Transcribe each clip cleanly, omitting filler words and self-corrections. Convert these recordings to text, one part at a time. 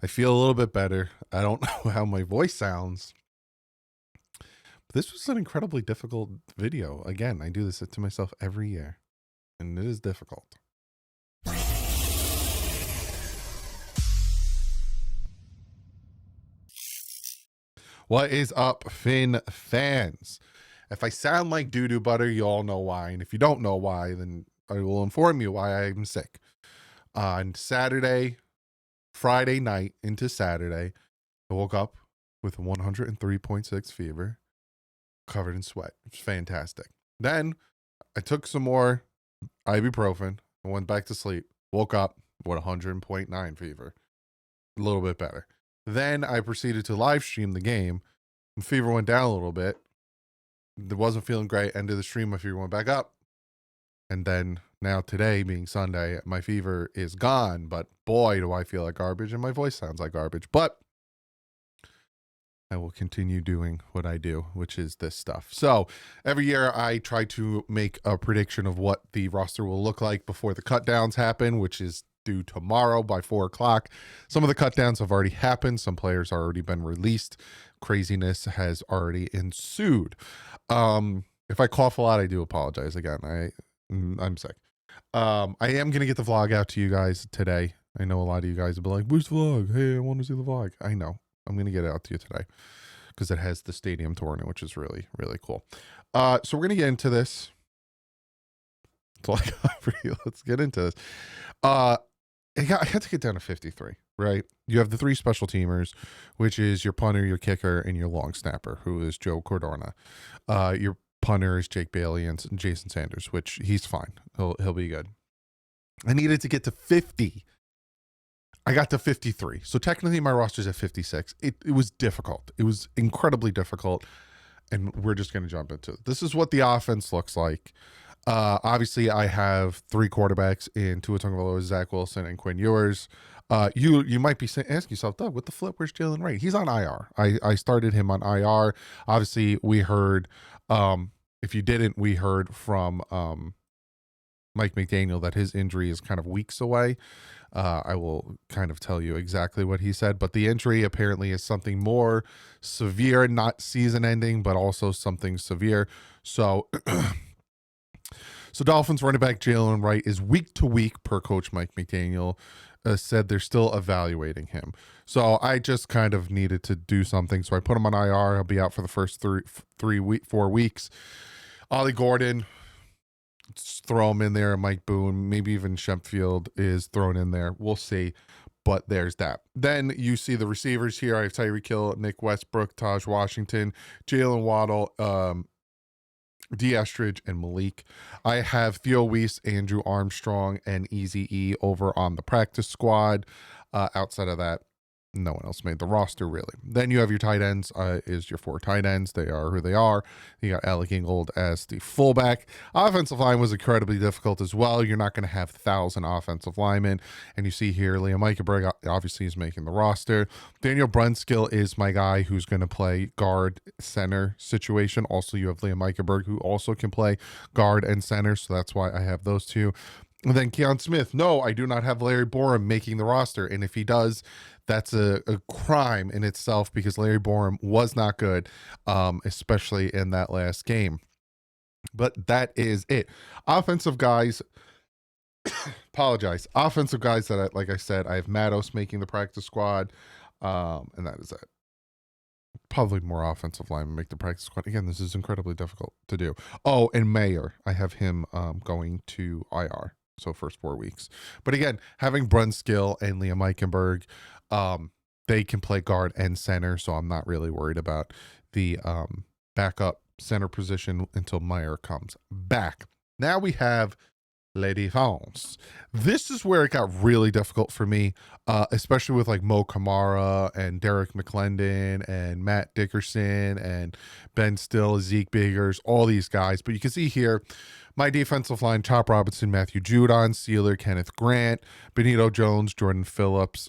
I feel a little bit better. I don't know how my voice sounds. But this was an incredibly difficult video. Again, I do this to myself every year, and it is difficult. What is up, Finn fans? If I sound like doo-doo butter, you all know why. And if you don't know why, then I will inform you why I'm sick. On Friday night into Saturday, I woke up with a 103.6 fever, covered in sweat. It was fantastic. Then I took some more ibuprofen and went back to sleep. Woke up with 100.9 fever. A little bit better. Then I proceeded to live stream the game. The fever went down a little bit. It wasn't feeling great. End of the stream, my fever went back up. And then now today, being Sunday, my fever is gone. But boy, do I feel like garbage, and my voice sounds like garbage. But I will continue doing what I do, which is this stuff. So every year I try to make a prediction of what the roster will look like before the cutdowns happen, which is due tomorrow by 4 o'clock. Some of the cutdowns have already happened. Some players have already been released. Craziness has already ensued. If I cough a lot, I do apologize again. I'm sick. I am going to get the vlog out to you guys today. I know a lot of you guys will be like, where's the vlog? Hey, I want to see the vlog. I know. I'm going to get it out to you today because it has the stadium tour in it, which is really, really cool. So we're going to get into this. That's all I got for you. Let's get into this. I had to get down to 53, right? You have the 3 special teamers, which is your punter, your kicker, and your long snapper, who is Joe Cordona. Your punter is Jake Bailey and Jason Sanders, which he's fine. He'll be good. I needed to get to 50. I got to 53. So technically my roster's at 56. It was difficult. It was incredibly difficult. And we're just going to jump into it. This is what the offense looks like. Obviously, I have 3 quarterbacks in Tua Tagovailoa, Zach Wilson, and Quinn Ewers. You might be asking yourself, Doug, what the flip? Where's Jalen Wright? He's on IR. I started him on IR. Obviously, we heard, if you didn't, we heard from Mike McDaniel that his injury is kind of weeks away. I will kind of tell you exactly what he said, but the injury apparently is something more severe, not season ending, but also something severe. So Dolphins running back Jalen Wright is week to week, per Coach Mike McDaniel, said they're still evaluating him. So I just kind of needed to do something. So I put him on IR. He'll be out for the first 4 weeks. Ollie Gordon, throw him in there. Mike Boone, maybe even Shempfield is thrown in there. We'll see. But there's that. Then you see the receivers here. I have Tyreek Hill, Nick Westbrook, Taj Washington, Jalen Waddle, D. Estridge, and Malik. I have Theo Weiss, Andrew Armstrong, and Eazy-E over on the practice squad. Outside of that, no one else made the roster, really. Then you have your tight ends, is your 4 tight ends. They are who they are. You got Alec Ingold as the fullback. Offensive line was incredibly difficult as well. You're not going to have 1,000 offensive linemen. And you see here, Liam Eichenberg obviously is making the roster. Daniel Brunskill is my guy who's going to play guard center situation. Also, you have Liam Eichenberg, who also can play guard and center. So that's why I have those 2. And then Keon Smith. No, I do not have Larry Borum making the roster. And if he does, that's a crime in itself, because Larry Borum was not good, especially in that last game. But that is it. Offensive guys, Offensive guys that, like I said, I have Matos making the practice squad, and that is it. Probably more offensive linemen make the practice squad. Again, this is incredibly difficult to do. Oh, and Mayer, I have him going to IR. So first 4 weeks. But again, having Brunskill and Liam Eichenberg, they can play guard and center, so I'm not really worried about the backup center position until Meyer comes back. Now we have La Défense. This is where it got really difficult for me, especially with like Mo Kamara and Derek McClendon and Matt Dickerson and Ben Still, Zeke Biggers, all these guys. But you can see here, my defensive line: Chop Robinson, Matthew Judon, Sealer, Kenneth Grant, Benito Jones, Jordan Phillips,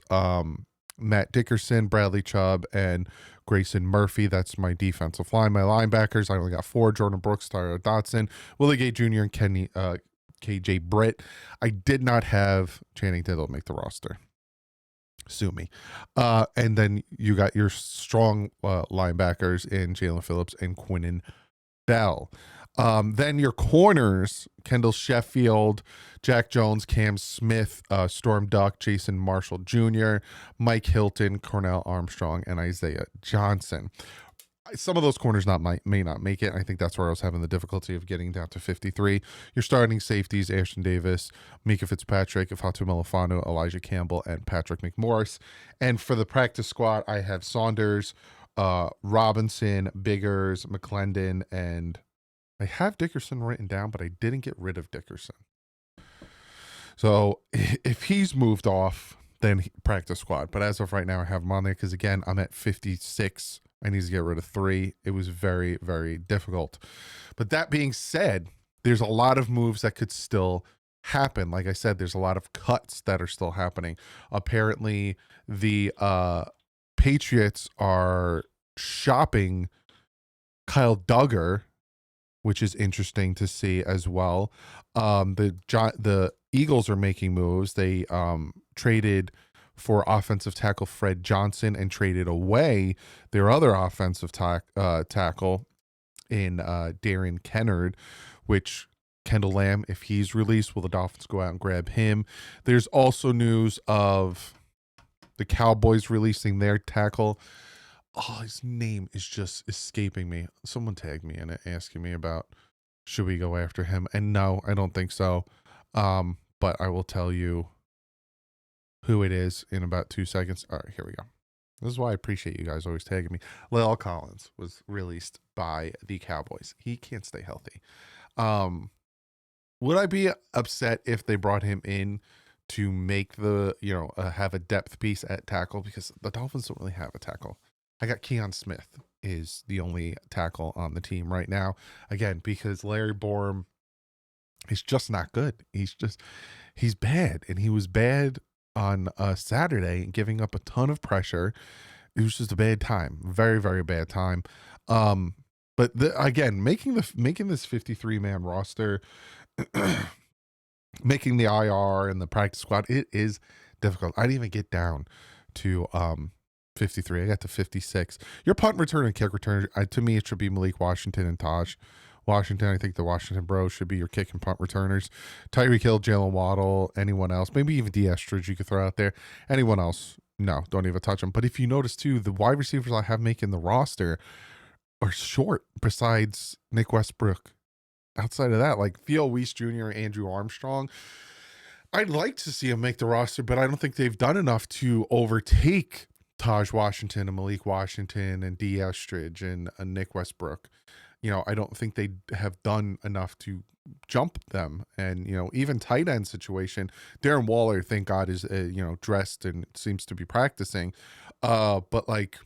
Matt Dickerson, Bradley Chubb, and Grayson Murphy. That's my defensive line. My linebackers, I only got 4: Jordan Brooks, Tyler Dotson, Willie Gay Jr., and KJ Britt. I did not have Channing Tindall make the roster. Sue me. And then you got your strong linebackers in Jalen Phillips and Quinnen Bell. Then your corners, Kendall Sheffield, Jack Jones, Cam Smith, Storm Duck, Jason Marshall Jr., Mike Hilton, Cornell Armstrong, and Isaiah Johnson. Some of those corners may not make it. I think that's where I was having the difficulty of getting down to 53. Your starting safeties, Ashton Davis, Mika Fitzpatrick, Ifatu Melifano, Elijah Campbell, and Patrick McMorris. And for the practice squad, I have Saunders, Robinson, Biggers, McClendon, and I have Dickerson written down, but I didn't get rid of Dickerson. So if he's moved off, then practice squad. But as of right now, I have him on there because, again, I'm at 56. I need to get rid of 3. It was very, very difficult. But that being said, there's a lot of moves that could still happen. Like I said, there's a lot of cuts that are still happening. Apparently, the Patriots are shopping Kyle Duggar, which is interesting to see as well. The Eagles are making moves. They traded for offensive tackle Fred Johnson and traded away their other offensive tackle in Darren Kennard, which Kendall Lamb, if he's released, will the Dolphins go out and grab him? There's also news of the Cowboys releasing their tackle. Oh, his name is just escaping me. Someone tagged me in it asking me about should we go after him? And no, I don't think so. But I will tell you who it is in about 2 seconds. All right, here we go. This is why I appreciate you guys always tagging me. La'el Collins was released by the Cowboys. He can't stay healthy. Would I be upset if they brought him in to make the, have a depth piece at tackle? Because the Dolphins don't really have a tackle. I got Keon Smith is the only tackle on the team right now. Again, because Larry Borom is just not good. He's bad. And he was bad on Saturday, giving up a ton of pressure. It was just a bad time. Very, very bad time. But again, making this 53-man roster, making the IR and the practice squad, it is difficult. I didn't even get down to 53. I got to 56. Your punt return and kick return, to me, it should be Malik Washington and Taj Washington. I think the Washington Bros should be your kick and punt returners. Tyreek Hill, Jalen Waddle, anyone else, maybe even Estridge you could throw out there. Anyone else, no, don't even touch them. But if you notice too, the wide receivers I have making the roster are short besides Nick Westbrook. Outside of that, like Theo Weiss Jr., Andrew Armstrong, I'd like to see them make the roster, but I don't think they've done enough to overtake Taj Washington and Malik Washington and Estridge and Nick Westbrook. I don't think they have done enough to jump them. And, even tight end situation, Darren Waller, thank God, is, dressed and seems to be practicing. But like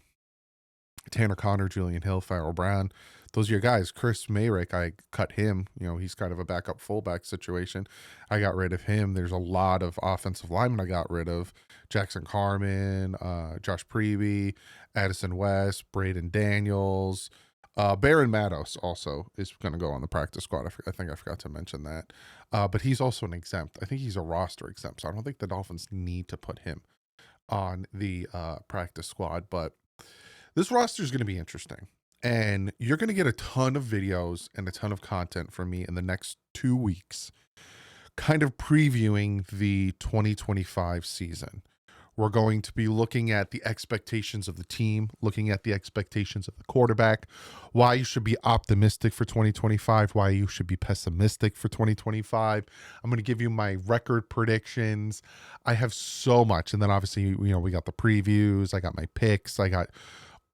Tanner Connor, Julian Hill, Farrell Brown, those are your guys. Chris Mayrick, I cut him. He's kind of a backup fullback situation. I got rid of him. There's a lot of offensive linemen I got rid of. Jackson Carman, Josh Preby, Addison West, Braden Daniels. Baron Matos also is going to go on the practice squad. I think I forgot to mention that. But he's also an exempt. I think he's a roster exempt, so I don't think the Dolphins need to put him on the practice squad. But this roster is going to be interesting. And you're going to get a ton of videos and a ton of content from me in the next 2 weeks, kind of previewing the 2025 season. We're going to be looking at the expectations of the team, looking at the expectations of the quarterback, why you should be optimistic for 2025, why you should be pessimistic for 2025. I'm going to give you my record predictions. I have so much. And then obviously, we got the previews. I got my picks. I got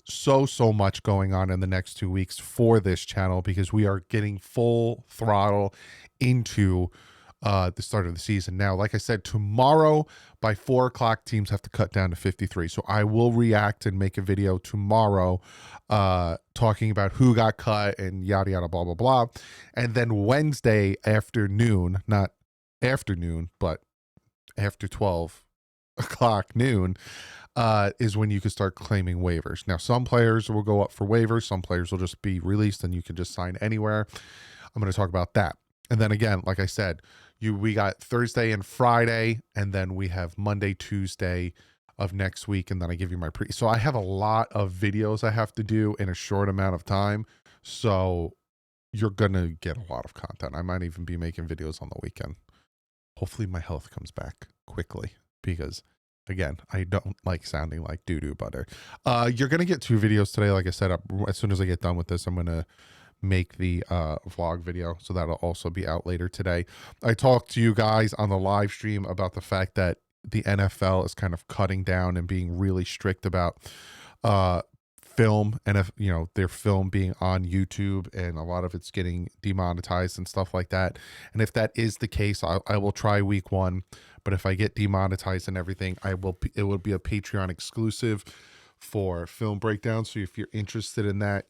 so much going on in the next 2 weeks for this channel because we are getting full throttle into the start of the season. Now, like I said, tomorrow by 4 o'clock, teams have to cut down to 53. So I will react and make a video tomorrow talking about who got cut and yada, yada, blah, blah, blah. And then Wednesday afternoon, not afternoon, but after 12 o'clock noon, is when you can start claiming waivers. Now, some players will go up for waivers. Some players will just be released and you can just sign anywhere. I'm going to talk about that. And then again, like I said, we got Thursday and Friday, and then we have Monday, Tuesday of next week, and then I give you my so I have a lot of videos I have to do in a short amount of time, so you're gonna get a lot of content. I might even be making videos on the weekend. Hopefully my health comes back quickly, because again, I don't like sounding like doo-doo butter. You're gonna get 2 videos today. Like I said, as soon as I get done with this, I'm gonna make the vlog video, so that'll also be out later today. I talked to you guys on the live stream about the fact that the NFL is kind of cutting down and being really strict about film, and if their film being on YouTube, and a lot of it's getting demonetized and stuff like that. And if that is the case, I will try week 1, but if I get demonetized and everything, it will be a Patreon exclusive for film breakdown. So if you're interested in that,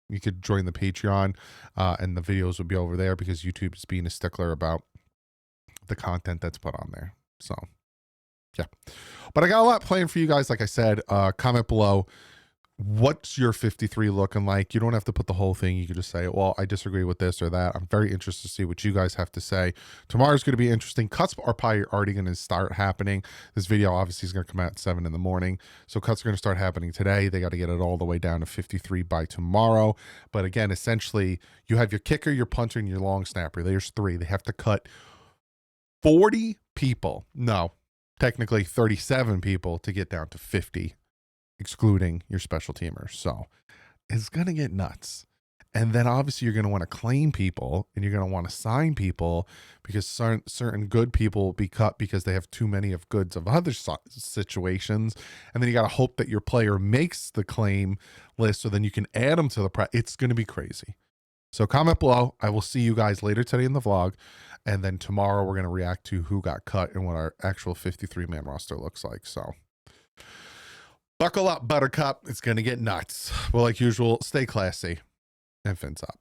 you could join the Patreon, and the videos will be over there, because YouTube is being a stickler about the content that's put on there. So yeah, but I got a lot planned for you guys. Like I said, comment below, what's your 53 looking like? You don't have to put the whole thing. You can just say, well, I disagree with this or that. I'm very interested to see what you guys have to say. Tomorrow's going to be interesting. Cuts are probably already going to start happening. This video obviously is going to come out at 7 in the morning. So cuts are going to start happening today. They got to get it all the way down to 53 by tomorrow. But again, essentially, you have your kicker, your punter, and your long snapper. There's 3. They have to cut 40 people. No, technically 37 people to get down to 50. Excluding your special teamers. So it's going to get nuts. And then obviously you're going to want to claim people, and you're going to want to sign people, because certain good people will be cut because they have too many of goods of other situations. And then you got to hope that your player makes the claim list, so then you can add them to the It's going to be crazy. So comment below. I will see you guys later today in the vlog. And then tomorrow we're going to react to who got cut and what our actual 53-man roster looks like. So buckle up, Buttercup. It's going to get nuts. Well, like usual, stay classy and fins up.